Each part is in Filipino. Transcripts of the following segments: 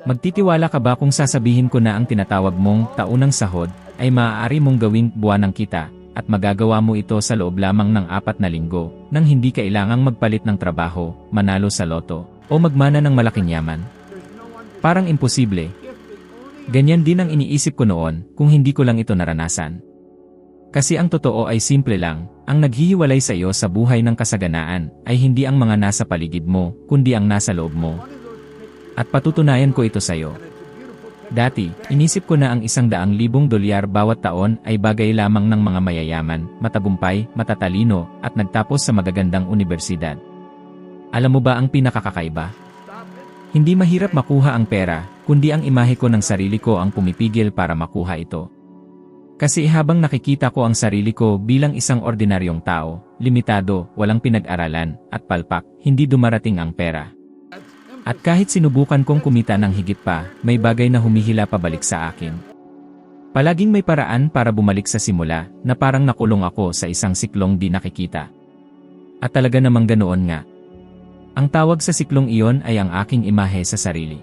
Magtitiwala ka ba kung sasabihin ko na ang tinatawag mong taunang sahod ay maaari mong gawing buwanang kita at magagawa mo ito sa loob lamang ng 4 na linggo nang hindi kailangang magpalit ng trabaho, manalo sa loto, o magmana ng malaking yaman? Parang imposible. Ganyan din ang iniisip ko noon kung hindi ko lang ito naranasan. Kasi ang totoo ay simple lang, ang naghihiwalay sa iyo sa buhay ng kasaganaan ay hindi ang mga nasa paligid mo, kundi ang nasa loob mo. At patutunayan ko ito sa iyo. Dati, inisip ko na ang $100,000 bawat taon ay bagay lamang ng mga mayayaman, matagumpay, matatalino, at nagtapos sa magagandang unibersidad. Alam mo ba ang pinakakakaiba? Hindi mahirap makuha ang pera, kundi ang imahe ko ng sarili ko ang pumipigil para makuha ito. Kasi habang nakikita ko ang sarili ko bilang isang ordinaryong tao, limitado, walang pinag-aralan, at palpak, hindi dumarating ang pera. At kahit sinubukan kong kumita ng higit pa, may bagay na humihila pabalik sa akin. Palaging may paraan para bumalik sa simula, na parang nakulong ako sa isang siklong di nakikita. At talaga namang ganoon nga. Ang tawag sa siklong iyon ay ang aking imahe sa sarili.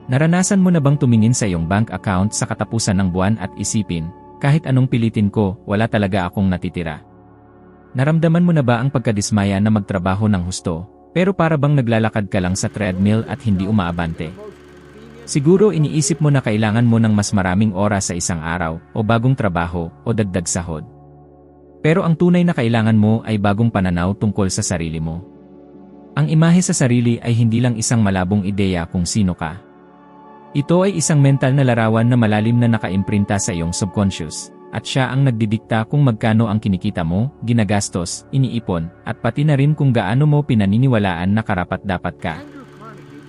Naranasan mo na bang tumingin sa iyong bank account sa katapusan ng buwan at isipin, kahit anong pilitin ko, wala talaga akong natitira? Naramdaman mo na ba ang pagkadismaya na magtrabaho ng husto, pero para bang naglalakad ka lang sa treadmill at hindi umaabante? Siguro iniisip mo na kailangan mo ng mas maraming oras sa isang araw, o bagong trabaho, o dagdag sahod. Pero ang tunay na kailangan mo ay bagong pananaw tungkol sa sarili mo. Ang imahe sa sarili ay hindi lang isang malabong ideya kung sino ka. Ito ay isang mental na larawan na malalim na nakaimprinta sa iyong subconscious, at siya ang nagdidikta kung magkano ang kinikita mo, ginagastos, iniipon, at pati na rin kung gaano mo pinaniniwalaan na karapat-dapat ka.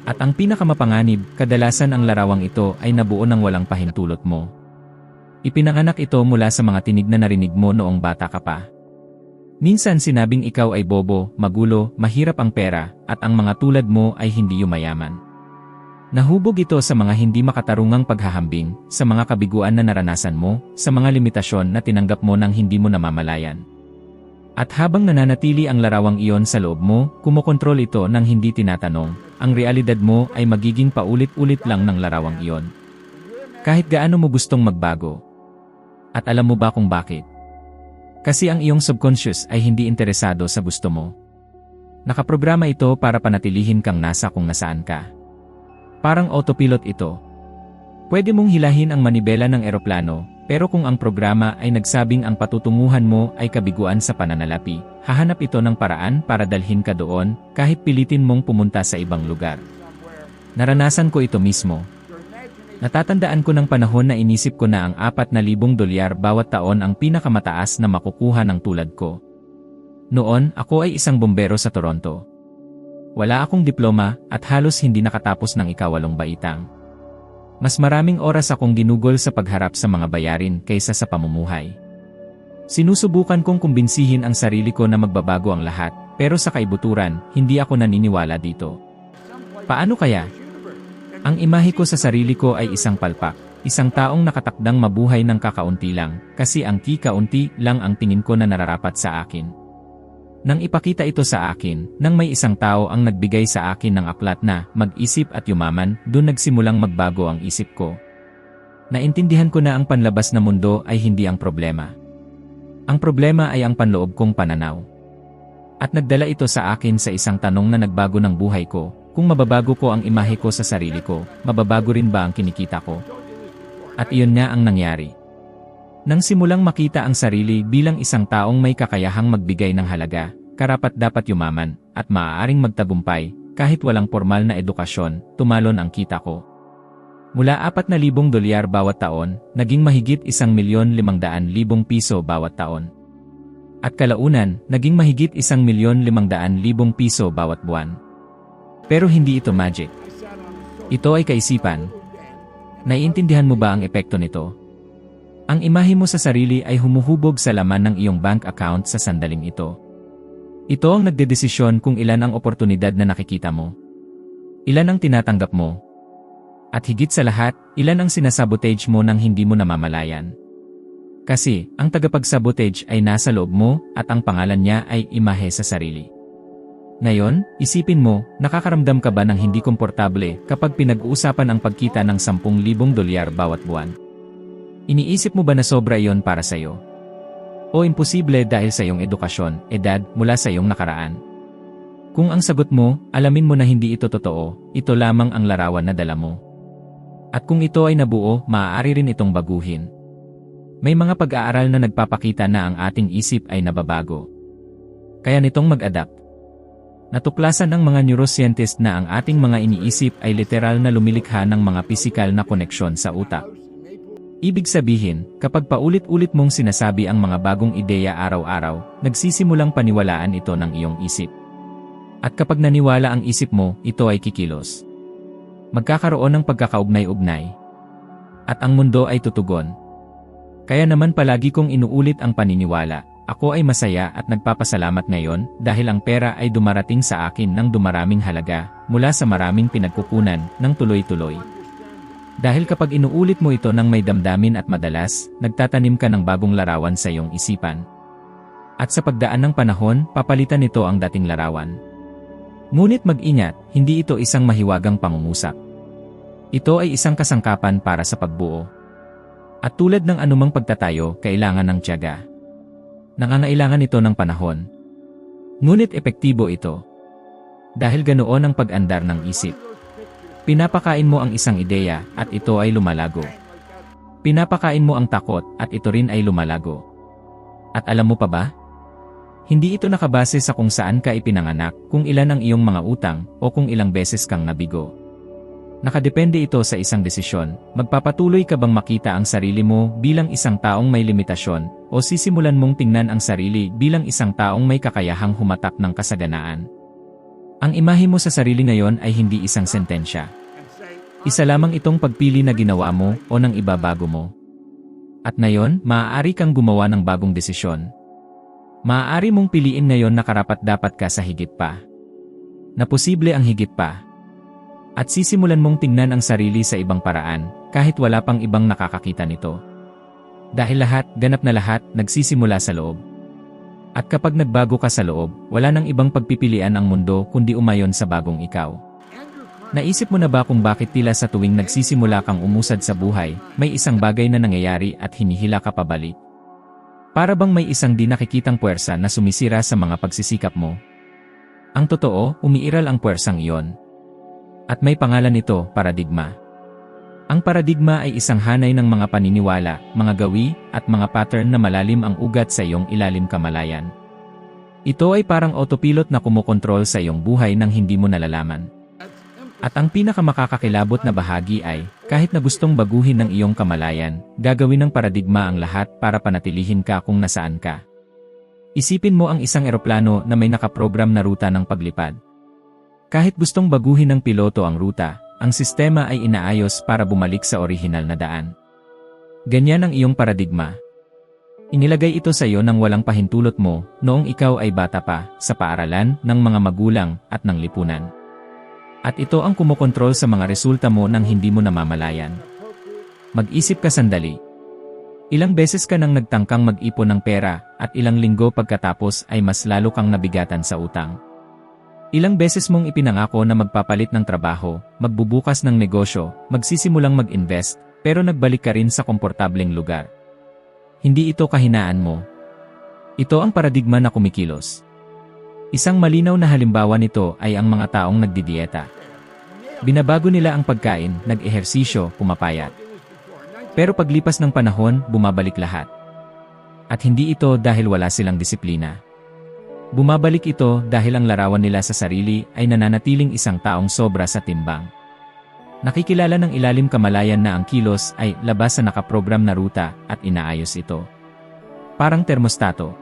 At ang pinakamapanganib, kadalasan ang larawang ito ay nabuo ng walang pahintulot mo. Ipinanganak ito mula sa mga tinig na narinig mo noong bata ka pa. Minsan sinabing ikaw ay bobo, magulo, mahirap ang pera, at ang mga tulad mo ay hindi yumayaman. Nahubog ito sa mga hindi makatarungang paghahambing, sa mga kabiguan na naranasan mo, sa mga limitasyon na tinanggap mo nang hindi mo namamalayan. At habang nananatili ang larawang iyon sa loob mo, kumokontrol ito nang hindi tinatanong, ang realidad mo ay magiging paulit-ulit lang ng larawang iyon. Kahit gaano mo gustong magbago. At alam mo ba kung bakit? Kasi ang iyong subconscious ay hindi interesado sa gusto mo. Nakaprograma ito para panatilihin kang nasa kung nasaan ka. Parang autopilot ito. Pwede mong hilahin ang manibela ng eroplano, pero kung ang programa ay nagsabing ang patutunguhan mo ay kabiguan sa pananalapi, hahanap ito ng paraan para dalhin ka doon, kahit pilitin mong pumunta sa ibang lugar. Naranasan ko ito mismo. Natatandaan ko ng panahon na inisip ko na ang $4,000 bawat taon ang pinakamataas na makukuha ng tulad ko. Noon, ako ay isang bombero sa Toronto. Wala akong diploma at halos hindi nakatapos ng ika-8 baitang. Mas maraming oras akong ginugol sa pagharap sa mga bayarin kaysa sa pamumuhay. Sinusubukan kong kumbinsihin ang sarili ko na magbabago ang lahat, pero sa kaibuturan, hindi ako naniniwala dito. Paano kaya? Ang imahe ko sa sarili ko ay isang palpak, isang taong nakatakdang mabuhay ng kakaunti lang, kasi ang kaunti lang ang tingin ko na nararapat sa akin. Nang ipakita ito sa akin, nang may isang tao ang nagbigay sa akin ng aklat na mag-isip at yumaman, doon nagsimulang magbago ang isip ko. Naintindihan ko na ang panlabas na mundo ay hindi ang problema. Ang problema ay ang panloob kong pananaw. At nagdala ito sa akin sa isang tanong na nagbago ng buhay ko, kung mababago ko ang imahe ko sa sarili ko, mababago rin ba ang kinikita ko? At iyon nga ang nangyari. Nang simulang makita ang sarili bilang isang taong may kakayahang magbigay ng halaga, karapat-dapat yumaman, at maaaring magtagumpay, kahit walang formal na edukasyon, tumalon ang kita ko. Mula $4,000 bawat taon, naging mahigit ₱1,500,000 bawat taon. At kalaunan, naging mahigit ₱1,500,000 bawat buwan. Pero hindi ito magic. Ito ay kaisipan. Naiintindihan mo ba ang epekto nito? Ang imahe mo sa sarili ay humuhubog sa laman ng iyong bank account sa sandaling ito. Ito ang nagdedesisyon kung ilan ang oportunidad na nakikita mo. Ilan ang tinatanggap mo. At higit sa lahat, ilan ang sinasabotage mo nang hindi mo namamalayan. Kasi, ang tagapagsabotage ay nasa loob mo at ang pangalan niya ay imahe sa sarili. Ngayon, isipin mo, nakakaramdam ka ba ng hindi komportable kapag pinag-uusapan ang pagkita ng $10,000 bawat buwan? Iniisip mo ba na sobra iyon para sa'yo? O imposible dahil sa iyong edukasyon, edad, mula sa iyong nakaraan? Kung ang sagot mo, alamin mo na hindi ito totoo, ito lamang ang larawan na dala mo. At kung ito ay nabuo, maaari rin itong baguhin. May mga pag-aaral na nagpapakita na ang ating isip ay nababago. Kaya nitong mag-adapt. Natuklasan ng mga neuroscientist na ang ating mga iniisip ay literal na lumilikha ng mga pisikal na koneksyon sa utak. Ibig sabihin, kapag paulit-ulit mong sinasabi ang mga bagong ideya araw-araw, nagsisimulang paniwalaan ito ng iyong isip. At kapag naniwala ang isip mo, ito ay kikilos. Magkakaroon ng pagkakaugnay-ugnay. At ang mundo ay tutugon. Kaya naman palagi kong inuulit ang paniniwala. Ako ay masaya at nagpapasalamat ngayon dahil ang pera ay dumarating sa akin ng dumaraming halaga mula sa maraming pinagkukunan ng tuloy-tuloy. Dahil kapag inuulit mo ito ng may damdamin at madalas, nagtatanim ka ng bagong larawan sa iyong isipan. At sa pagdaan ng panahon, papalitan nito ang dating larawan. Ngunit mag-ingat, hindi ito isang mahiwagang pangungusap. Ito ay isang kasangkapan para sa pagbuo. At tulad ng anumang pagtatayo, kailangan ng tiyaga. Nangangailangan ito ng panahon. Ngunit epektibo ito. Dahil ganoon ang pag-andar ng isip. Pinapakain mo ang isang ideya at ito ay lumalago. Pinapakain mo ang takot at ito rin ay lumalago. At alam mo pa ba? Hindi ito nakabase sa kung saan ka ipinanganak, kung ilan ang iyong mga utang, o kung ilang beses kang nabigo. Nakadepende ito sa isang desisyon. Magpapatuloy ka bang makita ang sarili mo bilang isang taong may limitasyon, o sisimulan mong tingnan ang sarili bilang isang taong may kakayahang humatak ng kasaganaan? Ang imahe mo sa sarili ngayon ay hindi isang sentensya. Isa lamang itong pagpili na ginawa mo o ng ibabago mo. At ngayon, maaari kang gumawa ng bagong desisyon. Maaari mong piliin ngayon na karapat-dapat ka sa higit pa. Na posible ang higit pa. At sisimulan mong tingnan ang sarili sa ibang paraan, kahit wala pang ibang nakakakita nito. Dahil lahat, ganap na lahat, nagsisimula sa loob. At kapag nagbago ka sa loob, wala nang ibang pagpipilian ang mundo kundi umayon sa bagong ikaw. Naisip mo na ba kung bakit tila sa tuwing nagsisimula kang umusad sa buhay, may isang bagay na nangyayari at hinihila ka pabalik? Para bang may isang di nakikitang puwersa na sumisira sa mga pagsisikap mo? Ang totoo, umiiral ang puwersang iyon. At may pangalan nito, paradigma. Ang paradigma ay isang hanay ng mga paniniwala, mga gawi, at mga pattern na malalim ang ugat sa iyong ilalim kamalayan. Ito ay parang autopilot na kumokontrol sa iyong buhay nang hindi mo nalalaman. At ang pinakamakakakilabot na bahagi ay, kahit na gustong baguhin ng iyong kamalayan, gagawin ng paradigma ang lahat para panatilihin ka kung nasaan ka. Isipin mo ang isang eroplano na may nakaprogram na ruta ng paglipad. Kahit gustong baguhin ng piloto ang ruta, ang sistema ay inaayos para bumalik sa orihinal na daan. Ganyan ang iyong paradigma. Inilagay ito sa iyo nang walang pahintulot mo, noong ikaw ay bata pa, sa paaralan, ng mga magulang, at ng lipunan. At ito ang kumokontrol sa mga resulta mo nang hindi mo namamalayan. Mag-isip ka sandali. Ilang beses ka nang nagtangkang mag-ipon ng pera, at ilang linggo pagkatapos ay mas lalo kang nabigatan sa utang. Ilang beses mong ipinangako na magpapalit ng trabaho, magbubukas ng negosyo, magsisimulang mag-invest, pero nagbalik ka rin sa komportableng lugar. Hindi ito kahinaan mo. Ito ang paradigma na kumikilos. Isang malinaw na halimbawa nito ay ang mga taong nagdidieta. Binabago nila ang pagkain, nag-ehersisyo, pumapayat. Pero paglipas ng panahon, bumabalik lahat. At hindi ito dahil wala silang disiplina. Bumabalik ito dahil ang larawan nila sa sarili ay nananatiling isang taong sobra sa timbang. Nakikilala ng ilalim kamalayan na ang kilos ay labas sa nakaprogram na ruta at inaayos ito. Parang termostato.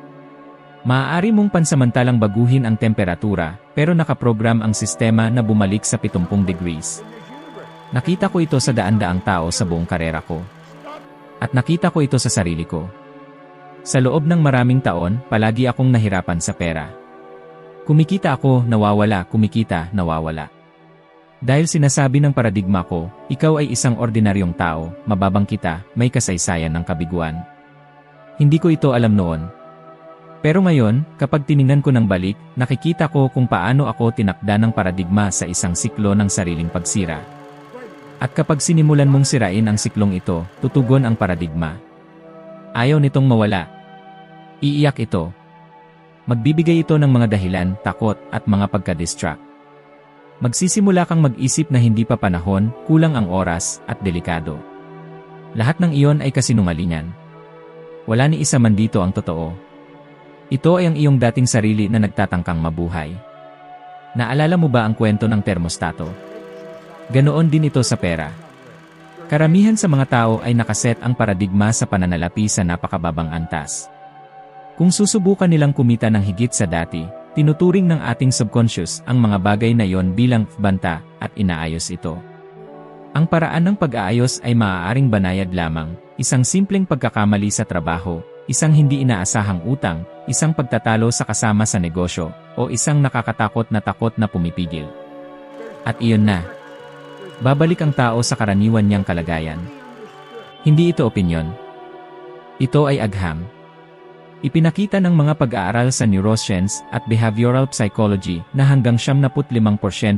Maaari mong pansamantalang baguhin ang temperatura pero nakaprogram ang sistema na bumalik sa 70 degrees. Nakita ko ito sa daan-daang tao sa buong karera ko. At nakita ko ito sa sarili ko. Sa loob ng maraming taon, palagi akong nahirapan sa pera. Kumikita ako, nawawala, kumikita, nawawala. Dahil sinasabi ng paradigma ko, ikaw ay isang ordinaryong tao, mababang kita, may kasaysayan ng kabiguan. Hindi ko ito alam noon. Pero ngayon, kapag tiningnan ko ng balik, nakikita ko kung paano ako tinakda ng paradigma sa isang siklo ng sariling pagsira. At kapag sinimulan mong sirain ang siklong ito, tutugon ang paradigma. Ayaw nitong mawala. Iiyak ito. Magbibigay ito ng mga dahilan, takot, at mga pagka-distract. Magsisimula kang mag-isip na hindi pa panahon, kulang ang oras, at delikado. Lahat ng iyon ay kasinungalingan. Wala ni isa man dito ang totoo. Ito ay ang iyong dating sarili na nagtatangkang mabuhay. Naalala mo ba ang kwento ng termostato? Ganoon din ito sa pera. Karamihan sa mga tao ay nakaset ang paradigma sa pananalapi sa napakababang antas. Kung susubukan nilang kumita ng higit sa dati, tinuturing ng ating subconscious ang mga bagay na yon bilang banta at inaayos ito. Ang paraan ng pag-aayos ay maaaring banayad lamang, isang simpleng pagkakamali sa trabaho, isang hindi inaasahang utang, isang pagtatalo sa kasama sa negosyo, o isang nakakatakot na takot na pumipigil. At iyon na. Babalik ang tao sa karaniwan niyang kalagayan. Hindi ito opinyon. Ito ay agham. Ipinakita ng mga pag-aaral sa neuroscience at behavioral psychology na hanggang 75%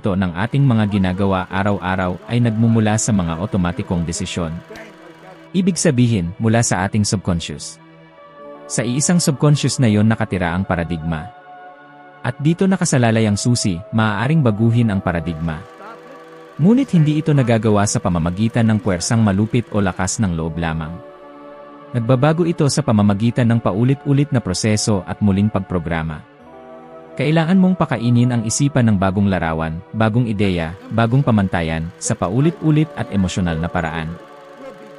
ng ating mga ginagawa araw-araw ay nagmumula sa mga otomatikong desisyon. Ibig sabihin, mula sa ating subconscious. Sa iisang subconscious na yon nakatira ang paradigma. At dito nakasalalay ang susi, maaaring baguhin ang paradigma. Ngunit hindi ito nagagawa sa pamamagitan ng puwersang malupit o lakas ng loob lamang. Nagbabago ito sa pamamagitan ng paulit-ulit na proseso at muling pagprograma. Kailangan mong pakainin ang isipan ng bagong larawan, bagong ideya, bagong pamantayan, sa paulit-ulit at emosyonal na paraan.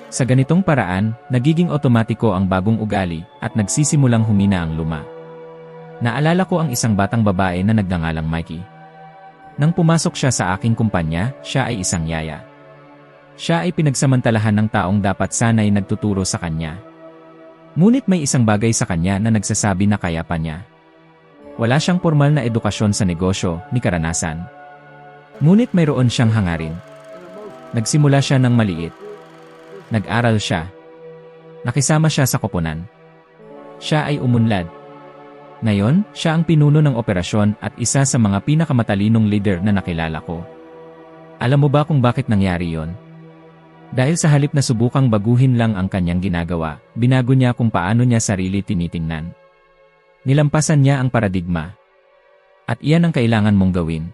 Sa ganitong paraan, nagiging otomatiko ang bagong ugali at nagsisimulang humina ang luma. Naalala ko ang isang batang babae na nagngangalang Mikey. Nang pumasok siya sa aking kumpanya, siya ay isang yaya. Siya ay pinagsamantalahan ng taong dapat sana'y nagtuturo sa kanya. Ngunit may isang bagay sa kanya na nagsasabi na kaya pa niya. Wala siyang formal na edukasyon sa negosyo ni karanasan. Ngunit mayroon siyang hangarin. Nagsimula siya ng maliit. Nag-aral siya. Nakisama siya sa koponan. Siya ay umunlad. Ngayon, siya ang pinuno ng operasyon at isa sa mga pinakamatalinong leader na nakilala ko. Alam mo ba kung bakit nangyari yon? Dahil sa halip na subukang baguhin lang ang kanyang ginagawa, binago niya kung paano niya sarili tinitingnan. Nilampasan niya ang paradigma. At iyan ang kailangan mong gawin.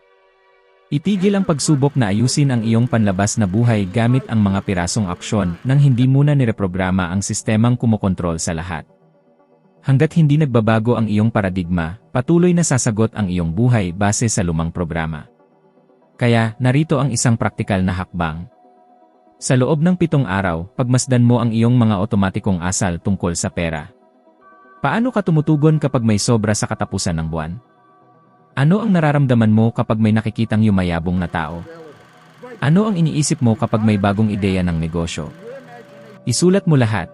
Itigil ang pagsubok na ayusin ang iyong panlabas na buhay gamit ang mga pirasong aksyon nang hindi muna nireprograma ang sistemang kumokontrol sa lahat. Hanggat hindi nagbabago ang iyong paradigma, patuloy na sasagot ang iyong buhay base sa lumang programa. Kaya, narito ang isang praktikal na hakbang. Sa loob ng 7 araw, pagmasdan mo ang iyong mga otomatikong asal tungkol sa pera. Paano ka tumutugon kapag may sobra sa katapusan ng buwan? Ano ang nararamdaman mo kapag may nakikitang yumayabong na tao? Ano ang iniisip mo kapag may bagong ideya ng negosyo? Isulat mo lahat.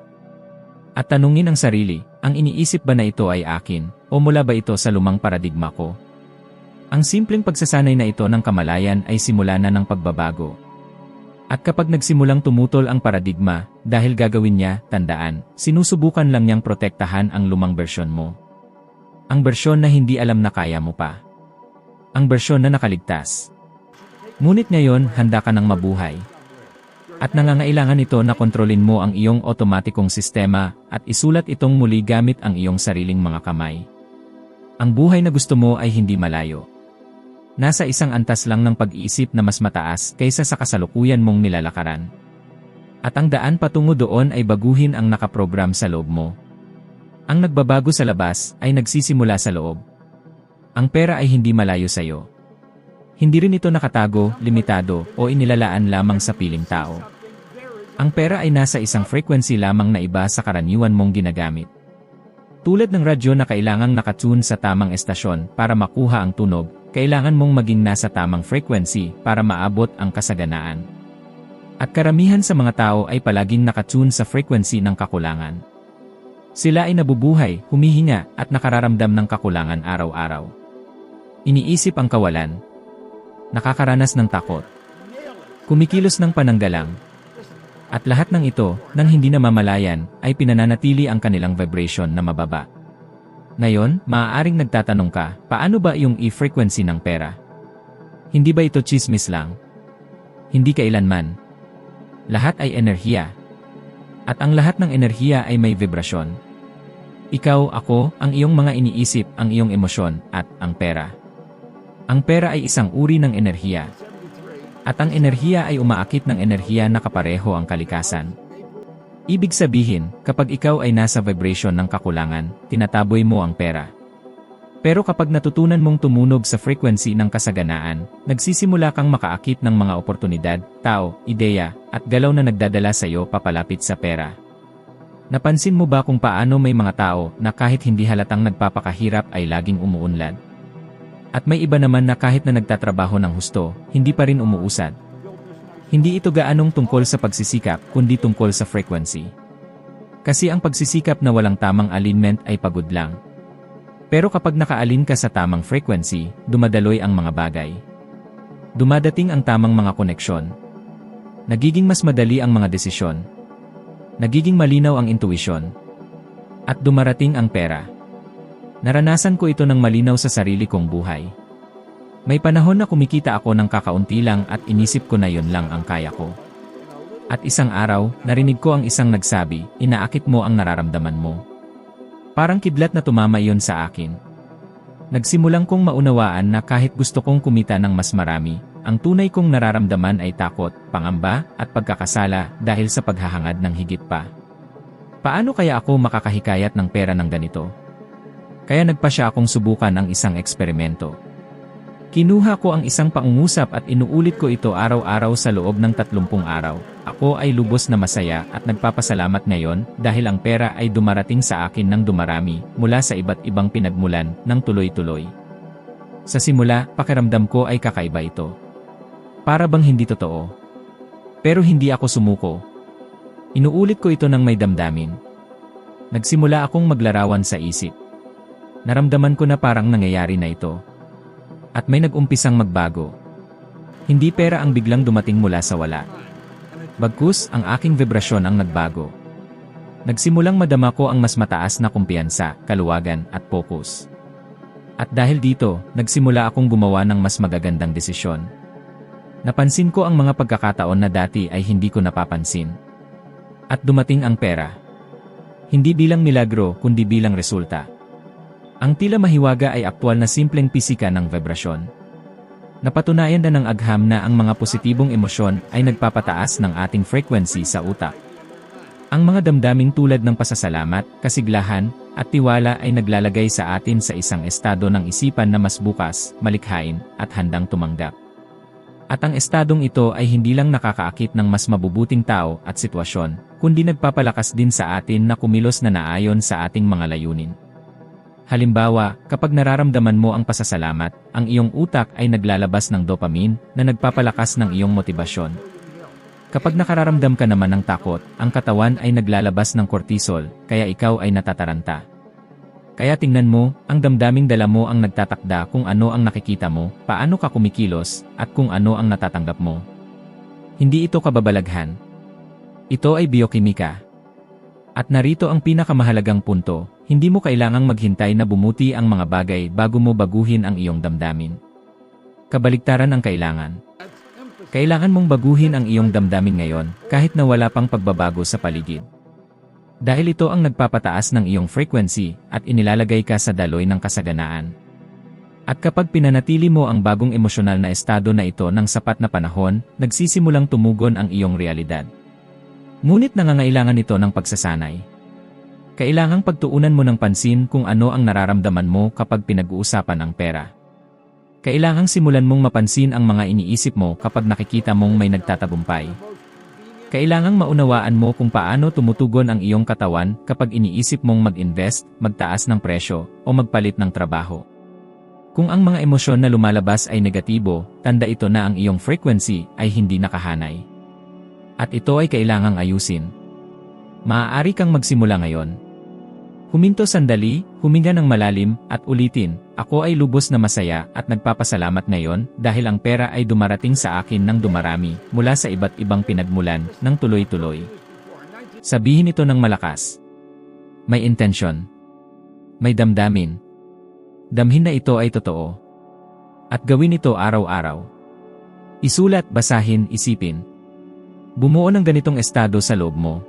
At tanungin ang sarili, ang iniisip ba na ito ay akin, o mula ba ito sa lumang paradigma ko? Ang simpleng pagsasanay na ito ng kamalayan ay simula na ng pagbabago. At kapag nagsimulang tumutol ang paradigma, dahil gagawin niya, tandaan, sinusubukan lang niyang protektahan ang lumang bersyon mo. Ang bersyon na hindi alam na kaya mo pa. Ang bersyon na nakaligtas. Ngunit ngayon, handa ka ng mabuhay. At nangangailangan ito na kontrolin mo ang iyong otomatikong sistema at isulat itong muli gamit ang iyong sariling mga kamay. Ang buhay na gusto mo ay hindi malayo. Nasa isang antas lang ng pag-iisip na mas mataas kaysa sa kasalukuyan mong nilalakaran. At ang daan patungo doon ay baguhin ang nakaprogram sa loob mo. Ang nagbabago sa labas ay nagsisimula sa loob. Ang pera ay hindi malayo sa iyo. Hindi rin ito nakatago, limitado, o inilalaan lamang sa piling tao. Ang pera ay nasa isang frequency lamang na iba sa karaniwan mong ginagamit. Tulad ng radyo na kailangang nakatune sa tamang estasyon para makuha ang tunog, kailangan mong maging nasa tamang frequency para maabot ang kasaganaan. At karamihan sa mga tao ay palaging nakatune sa frequency ng kakulangan. Sila ay nabubuhay, humihinga, at nakararamdam ng kakulangan araw-araw. Iniisip ang kawalan. Nakakaranas ng takot. Kumikilos ng pananggalang. At lahat ng ito, nang hindi namamalayan, ay pinananatili ang kanilang vibration na mababa. Ngayon, maaaring nagtatanong ka, paano ba yung e-frequency ng pera? Hindi ba ito chismis lang? Hindi kailanman. Lahat ay enerhiya. At ang lahat ng enerhiya ay may vibrasyon. Ikaw, ako, ang iyong mga iniisip, ang iyong emosyon, at ang pera. Ang pera ay isang uri ng enerhiya. At ang enerhiya ay umaakit ng enerhiya na kapareho ang kalikasan. Ibig sabihin, kapag ikaw ay nasa vibration ng kakulangan, tinataboy mo ang pera. Pero kapag natutunan mong tumunog sa frequency ng kasaganaan, nagsisimula kang makaakit ng mga oportunidad, tao, ideya, at galaw na nagdadala sa iyo papalapit sa pera. Napansin mo ba kung paano may mga tao na kahit hindi halatang nagpapakahirap ay laging umuunlad? At may iba naman na kahit na nagtatrabaho ng husto, hindi pa rin umuusad. Hindi ito gaanong tungkol sa pagsisikap, kundi tungkol sa frequency. Kasi ang pagsisikap na walang tamang alignment ay pagod lang. Pero kapag nakaalin ka sa tamang frequency, dumadaloy ang mga bagay. Dumadating ang tamang mga koneksyon. Nagiging mas madali ang mga desisyon. Nagiging malinaw ang intuition. At dumarating ang pera. Naranasan ko ito ng malinaw sa sarili kong buhay. May panahon na kumikita ako ng kakaunti lang at inisip ko na yon lang ang kaya ko. At isang araw, narinig ko ang isang nagsabi, inaakit mo ang nararamdaman mo. Parang kidlat na tumama iyon sa akin. Nagsimulang kong maunawaan na kahit gusto kong kumita ng mas marami, ang tunay kong nararamdaman ay takot, pangamba, at pagkakasala dahil sa paghahangad ng higit pa. Paano kaya ako makakahikayat ng pera ng ganito? Kaya nagpasya akong subukan ang isang eksperimento. Kinuha ko ang isang pangungusap at inuulit ko ito araw-araw sa loob ng 30 araw. Ako ay lubos na masaya at nagpapasalamat ngayon dahil ang pera ay dumarating sa akin ng dumarami mula sa iba't ibang pinagmulan ng tuloy-tuloy. Sa simula, pakiramdam ko ay kakaiba ito. Para bang hindi totoo. Pero hindi ako sumuko. Inuulit ko ito ng may damdamin. Nagsimula akong maglarawan sa isip. Naramdaman ko na parang nangyayari na ito. At may nag-umpisang magbago. Hindi pera ang biglang dumating mula sa wala. Bagkus, ang aking vibrasyon ang nagbago. Nagsimulang madama ko ang mas mataas na kumpiyansa, kaluwagan, at focus. At dahil dito, nagsimula akong gumawa ng mas magagandang desisyon. Napansin ko ang mga pagkakataon na dati ay hindi ko napapansin. At dumating ang pera. Hindi bilang milagro, kundi bilang resulta. Ang tila mahiwaga ay aktwal na simpleng pisika ng vibrasyon. Napatunayan na ng agham na ang mga positibong emosyon ay nagpapataas ng ating frequency sa utak. Ang mga damdaming tulad ng pasasalamat, kasiglahan, at tiwala ay naglalagay sa atin sa isang estado ng isipan na mas bukas, malikhain, at handang tumanggap. At ang estadong ito ay hindi lang nakakaakit ng mas mabubuting tao at sitwasyon, kundi nagpapalakas din sa atin na kumilos na naayon sa ating mga layunin. Halimbawa, kapag nararamdaman mo ang pasasalamat, ang iyong utak ay naglalabas ng dopamine na nagpapalakas ng iyong motibasyon. Kapag nakararamdam ka naman ng takot, ang katawan ay naglalabas ng cortisol, kaya ikaw ay natataranta. Kaya tingnan mo, ang damdaming dala mo ang nagtatakda kung ano ang nakikita mo, paano ka kumikilos, at kung ano ang natatanggap mo. Hindi ito kababalaghan. Ito ay biokimika. At narito ang pinakamahalagang punto, hindi mo kailangang maghintay na bumuti ang mga bagay bago mo baguhin ang iyong damdamin. Kabaligtaran ang kailangan. Kailangan mong baguhin ang iyong damdamin ngayon, kahit na wala pang pagbabago sa paligid. Dahil ito ang nagpapataas ng iyong frequency at inilalagay ka sa daloy ng kasaganaan. At kapag pinanatili mo ang bagong emosyonal na estado na ito ng sapat na panahon, nagsisimulang tumugon ang iyong realidad. Ngunit nangangailangan ito ng pagsasanay. Kailangang pagtuunan mo ng pansin kung ano ang nararamdaman mo kapag pinag-uusapan ang pera. Kailangang simulan mong mapansin ang mga iniisip mo kapag nakikita mong may nagtatagumpay. Kailangang maunawaan mo kung paano tumutugon ang iyong katawan kapag iniisip mong mag-invest, magtaas ng presyo, o magpalit ng trabaho. Kung ang mga emosyon na lumalabas ay negatibo, tanda ito na ang iyong frequency ay hindi nakahanay. At ito ay kailangang ayusin. Maaari kang magsimula ngayon. Huminto sandali, huminga ng malalim, at ulitin, ako ay lubos na masaya at nagpapasalamat ngayon dahil ang pera ay dumarating sa akin ng dumarami mula sa iba't ibang pinagmulan ng tuloy-tuloy. Sabihin ito ng malakas. May intensyon. May damdamin. Damhin na ito ay totoo. At gawin ito araw-araw. Isulat, basahin, isipin. Bumuo ng ganitong estado sa loob mo.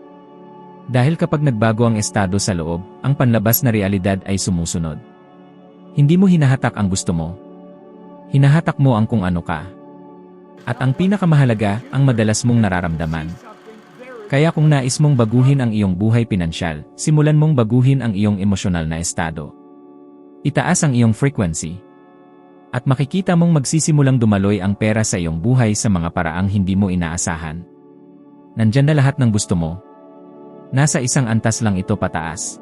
Dahil kapag nagbago ang estado sa loob, ang panlabas na realidad ay sumusunod. Hindi mo hinahatak ang gusto mo. Hinahatak mo ang kung ano ka. At ang pinakamahalaga, ang madalas mong nararamdaman. Kaya kung nais mong baguhin ang iyong buhay pinansyal, simulan mong baguhin ang iyong emosyonal na estado. Itaas ang iyong frequency. At makikita mong magsisimulang dumaloy ang pera sa iyong buhay sa mga paraang hindi mo inaasahan. Nandyan na lahat ng gusto mo. Nasa isang antas lang ito pataas.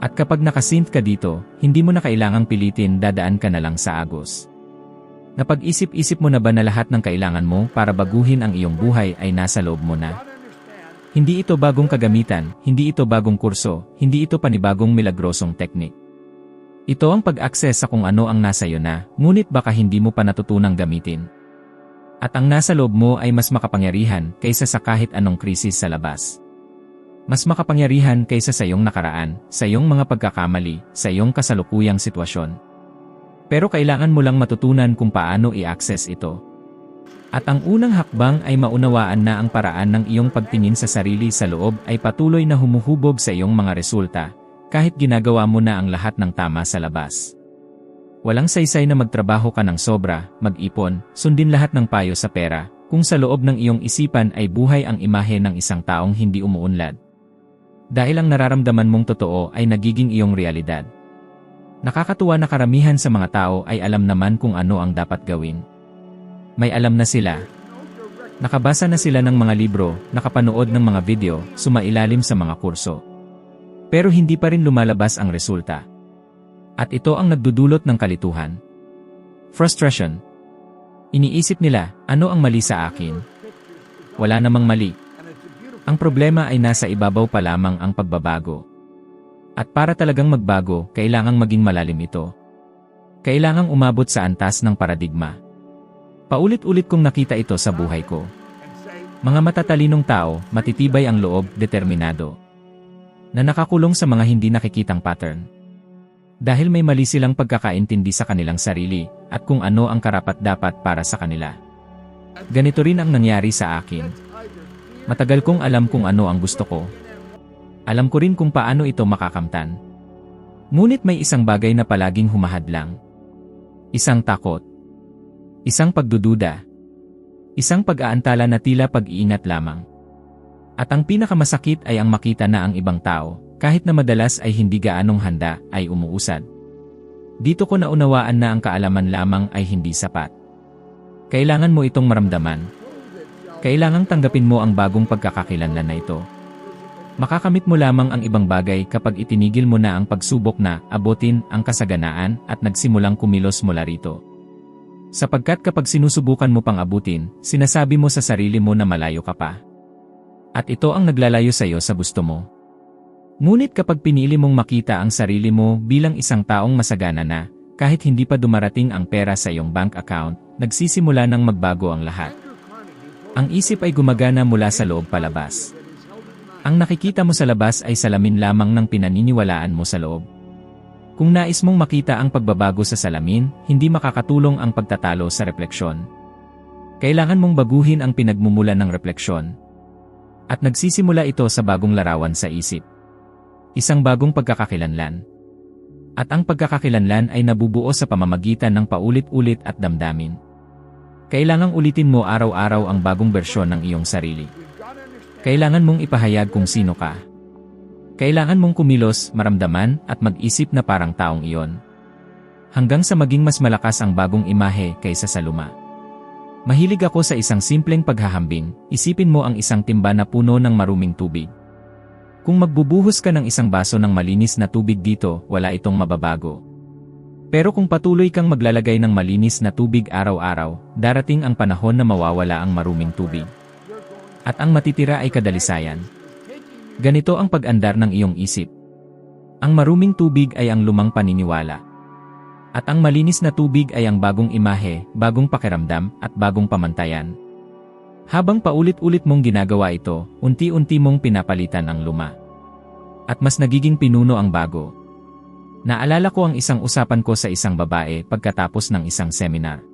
At kapag nakasynth ka dito, hindi mo na kailangang pilitin, dadaan ka na lang sa agos. Napag-isip-isip mo na ba na lahat ng kailangan mo para baguhin ang iyong buhay ay nasa loob mo na? Hindi ito bagong kagamitan, hindi ito bagong kurso, hindi ito panibagong milagrosong teknik. Ito ang pag-access sa kung ano ang nasa iyo na, ngunit baka hindi mo pa natutunang gamitin. At ang nasa loob mo ay mas makapangyarihan kaysa sa kahit anong krisis sa labas. Mas makapangyarihan kaysa sa iyong nakaraan, sa iyong mga pagkakamali, sa iyong kasalukuyang sitwasyon. Pero kailangan mo lang matutunan kung paano i-access ito. At ang unang hakbang ay maunawaan na ang paraan ng iyong pagtingin sa sarili sa loob ay patuloy na humuhubog sa iyong mga resulta, kahit ginagawa mo na ang lahat ng tama sa labas. Walang saysay na magtrabaho ka ng sobra, mag-ipon, sundin lahat ng payo sa pera, kung sa loob ng iyong isipan ay buhay ang imahe ng isang taong hindi umuunlad. Dahil ang nararamdaman mong totoo ay nagiging iyong realidad. Nakakatuwa na karamihan sa mga tao ay alam naman kung ano ang dapat gawin. May alam na sila. Nakabasa na sila ng mga libro, nakapanood ng mga video, sumailalim sa mga kurso. Pero hindi pa rin lumalabas ang resulta. At ito ang nagdudulot ng kalituhan. Frustration. Iniisip nila, ano ang mali sa akin? Wala namang mali. Ang problema ay nasa ibabaw pa lamang ang pagbabago. At para talagang magbago, kailangang maging malalim ito. Kailangang umabot sa antas ng paradigma. Paulit-ulit kong nakita ito sa buhay ko. Mga matatalinong tao, matitibay ang loob, determinado. Na nakakulong sa mga hindi nakikitang pattern. Dahil may mali silang pagkakaintindi sa kanilang sarili, at kung ano ang karapat-dapat para sa kanila. Ganito rin ang nangyari sa akin. Matagal kong alam kung ano ang gusto ko. Alam ko rin kung paano ito makakamtan. Ngunit may isang bagay na palaging humahadlang. Isang takot. Isang pagdududa. Isang pag-aantala na tila pag-iingat lamang. At ang pinakamasakit ay ang makita na ang ibang tao, kahit na madalas ay hindi gaanong handa, ay umuusad. Dito ko naunawaan na ang kaalaman lamang ay hindi sapat. Kailangan mo itong maramdaman. Kailangang tanggapin mo ang bagong pagkakakilanlan na ito. Makakamit mo lamang ang ibang bagay kapag itinigil mo na ang pagsubok na abutin ang kasaganaan at nagsimulang kumilos mula rito. Sapagkat kapag sinusubukan mo pang abutin, sinasabi mo sa sarili mo na malayo ka pa. At ito ang naglalayo sa iyo sa gusto mo. Ngunit kapag pinili mong makita ang sarili mo bilang isang taong masagana na, kahit hindi pa dumarating ang pera sa iyong bank account, nagsisimula ng magbago ang lahat. Ang isip ay gumagana mula sa loob palabas. Ang nakikita mo sa labas ay salamin lamang ng pinaniniwalaan mo sa loob. Kung nais mong makita ang pagbabago sa salamin, hindi makakatulong ang pagtatalo sa refleksyon. Kailangan mong baguhin ang pinagmumulan ng refleksyon. At nagsisimula ito sa bagong larawan sa isip. Isang bagong pagkakakilanlan. At ang pagkakakilanlan ay nabubuo sa pamamagitan ng paulit-ulit at damdamin. Kailangang ulitin mo araw-araw ang bagong bersyon ng iyong sarili. Kailangan mong ipahayag kung sino ka. Kailangan mong kumilos, maramdaman, at mag-isip na parang taong iyon. Hanggang sa maging mas malakas ang bagong imahe kaysa sa luma. Mahilig ako sa isang simpleng paghahambing, isipin mo ang isang timba na puno ng maruming tubig. Kung magbubuhos ka ng isang baso ng malinis na tubig dito, wala itong mababago. Pero kung patuloy kang maglalagay ng malinis na tubig araw-araw, darating ang panahon na mawawala ang maruming tubig. At ang matitira ay kadalisayan. Ganito ang pag-andar ng iyong isip. Ang maruming tubig ay ang lumang paniniwala. At ang malinis na tubig ay ang bagong imahe, bagong pakiramdam, at bagong pamantayan. Habang paulit-ulit mong ginagawa ito, unti-unti mong pinapalitan ang luma. At mas nagiging pinuno ang bago. Naalala ko ang isang usapan ko sa isang babae pagkatapos ng isang seminar.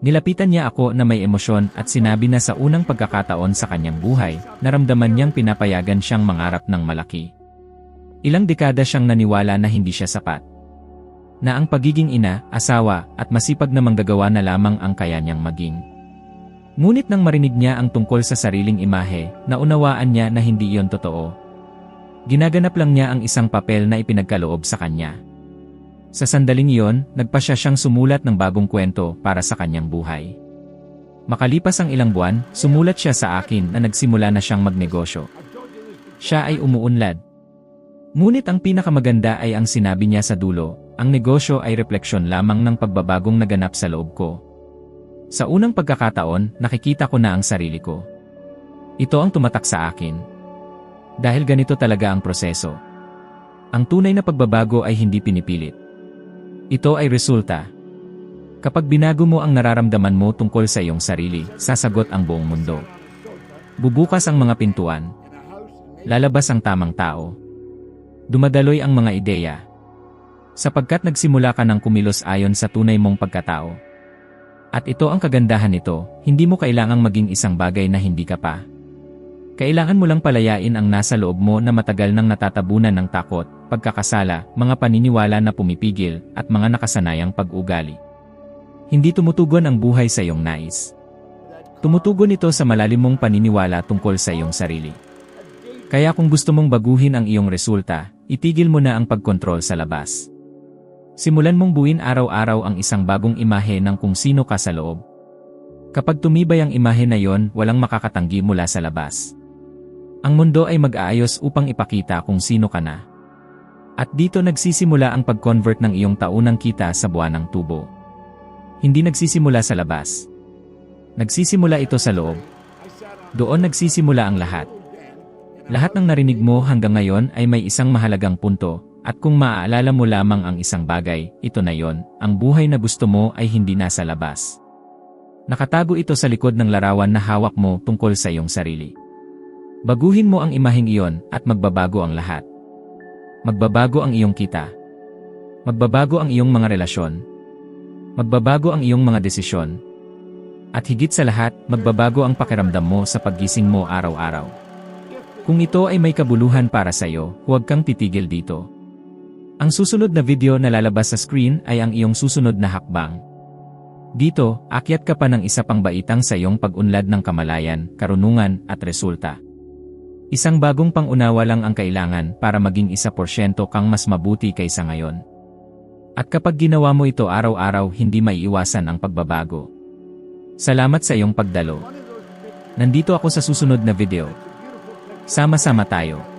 Nilapitan niya ako na may emosyon at sinabi na sa unang pagkakataon sa kanyang buhay, naramdaman niyang pinapayagan siyang mangarap ng malaki. Ilang dekada siyang naniwala na hindi siya sapat. Na ang pagiging ina, asawa, at masipag na manggagawa na lamang ang kaya niyang maging. Ngunit nang marinig niya ang tungkol sa sariling imahe, naunawaan niya na hindi iyon totoo. Ginaganap lang niya ang isang papel na ipinagkaloob sa kanya. Sa sandaling iyon, nagpasya siyang sumulat ng bagong kwento para sa kanyang buhay. Makalipas ang ilang buwan, sumulat siya sa akin na nagsimula na siyang magnegosyo. Siya ay umuunlad. Ngunit ang pinakamaganda ay ang sinabi niya sa dulo, ang negosyo ay refleksyon lamang ng pagbabagong naganap sa loob ko. Sa unang pagkakataon, nakikita ko na ang sarili ko. Ito ang tumatak sa akin. Dahil ganito talaga ang proseso. Ang tunay na pagbabago ay hindi pinipilit. Ito ay resulta. Kapag binago mo ang nararamdaman mo tungkol sa iyong sarili, sasagot ang buong mundo. Bubukas ang mga pintuan. Lalabas ang tamang tao. Dumadaloy ang mga ideya. Sapagkat nagsimula ka ng kumilos ayon sa tunay mong pagkatao. At ito ang kagandahan nito, hindi mo kailangang maging isang bagay na hindi ka pa. Kailangan mo lang palayain ang nasa loob mo na matagal nang natatabunan ng takot, pagkakasala, mga paniniwala na pumipigil, at mga nakasanayang pag-ugali. Hindi tumutugon ang buhay sa iyong nais. Tumutugon ito sa malalim mong paniniwala tungkol sa iyong sarili. Kaya kung gusto mong baguhin ang iyong resulta, itigil mo na ang pagkontrol sa labas. Simulan mong buuin araw-araw ang isang bagong imahe ng kung sino ka sa loob. Kapag tumibay ang imahe na yon, walang makakatanggi mula sa labas. Ang mundo ay mag-aayos upang ipakita kung sino ka na. At dito nagsisimula ang pag-convert ng iyong taunang kita sa buwanang tubo. Hindi nagsisimula sa labas. Nagsisimula ito sa loob. Doon nagsisimula ang lahat. Lahat ng narinig mo hanggang ngayon ay may isang mahalagang punto, at kung maaalala mo lamang ang isang bagay, ito na yon, ang buhay na gusto mo ay hindi nasa labas. Nakatago ito sa likod ng larawan na hawak mo tungkol sa iyong sarili. Baguhin mo ang imaheng iyon at magbabago ang lahat. Magbabago ang iyong kita. Magbabago ang iyong mga relasyon. Magbabago ang iyong mga desisyon. At higit sa lahat, magbabago ang pakiramdam mo sa paggising mo araw-araw. Kung ito ay may kabuluhan para sa iyo, huwag kang titigil dito. Ang susunod na video na lalabas sa screen ay ang iyong susunod na hakbang. Dito, akyat ka pa ng isa pang baitang sa iyong pag-unlad ng kamalayan, karunungan, at resulta. Isang bagong pangunawa lang ang kailangan para maging 1% kang mas mabuti kaysa ngayon. At kapag ginawa mo ito araw-araw, hindi maiiwasan ang pagbabago. Salamat sa iyong pagdalo. Nandito ako sa susunod na video. Sama-sama tayo.